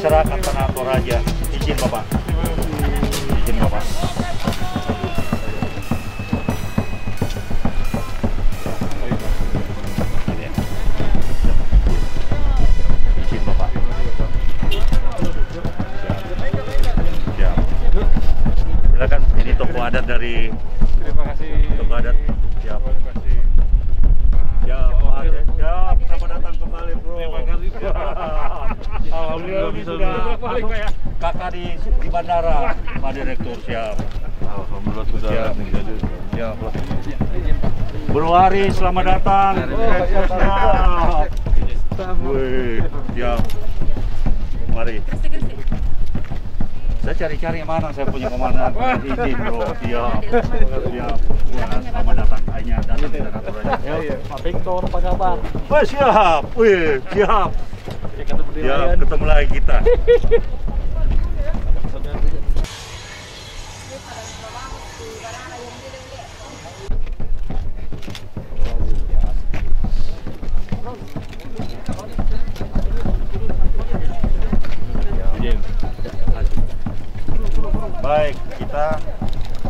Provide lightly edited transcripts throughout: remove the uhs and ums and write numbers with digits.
Makassar-Tana Toraja. Izin Bapak. Izin Bapak. Izin Bapak. Siap. Silakan, ini toko adat dari. Terima kasih. Toko adat. Siap. Terima kasih. Siap, siap. Selamat datang kembali, bro. Terima kasih. Alhamdulillah bisa masuk kakak di bandara, Pak Direktur. Siap. Alhamdulillah sudah menjadi. Siap. Bro Hari, selamat datang. Siap. Wih, siap. Mari. Saya cari-cari mana saya punya komandan. Izin, bro. Siap. Siap. Selamat datang. Hanya datang di Bandara Toraja. Pak Victor, apa kabar? Wih, siap. Wih, siap. Ya, ketemu lagi kita. Baik, kita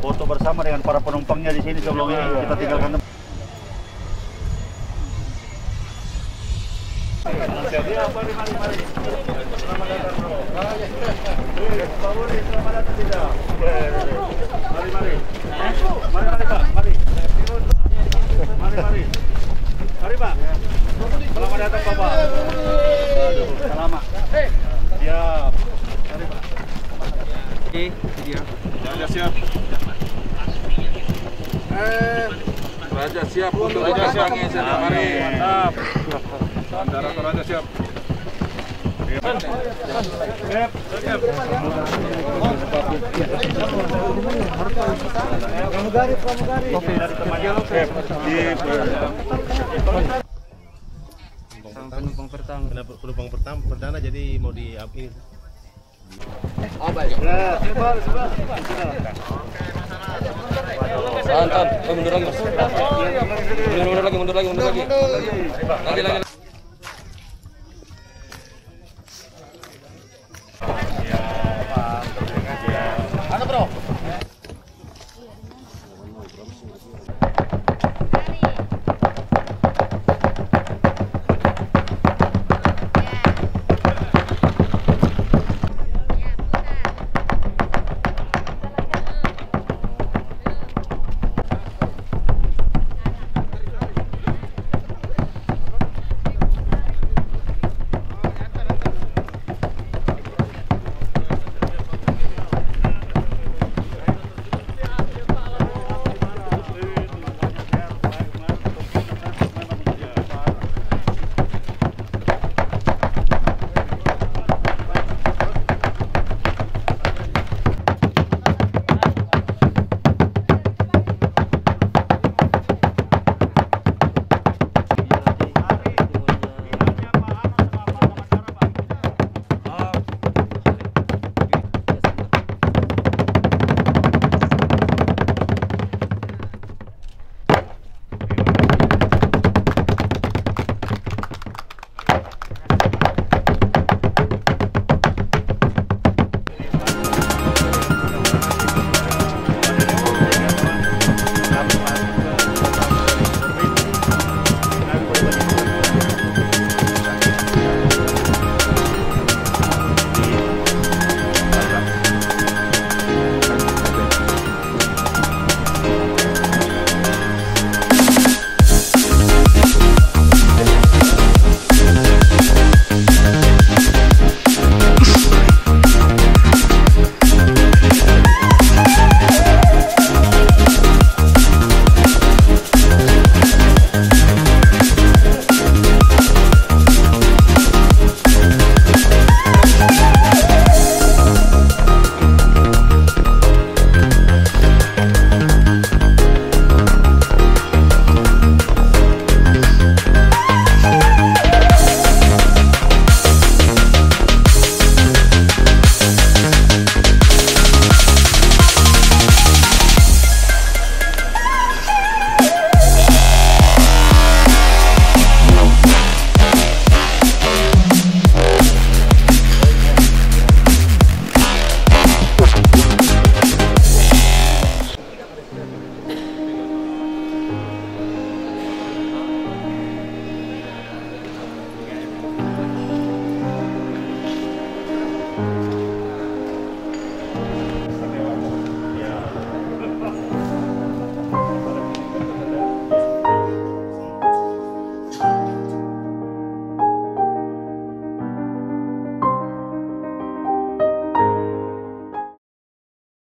foto bersama dengan para penumpangnya di sini sebelum ini kita tinggalkan. Mari. Selamat datang, bro. Pak Budi, selamat datang tidak? Mari. Mari, Pak. Mari. Mari, Pak. Selamat datang, Bapak. Aduh, selamat. Siap. Mari, Pak. Raja siap. Raja siap untuk Raja siap. Mari. Mantap. Bandara Toraja siap. Pramugari. Oke, dari temannya. Penumpang pertama. Penumpang perdana jadi mau di ini. Oh baik. Tahan. Mundur lagi. Mundur lagi. Lagi.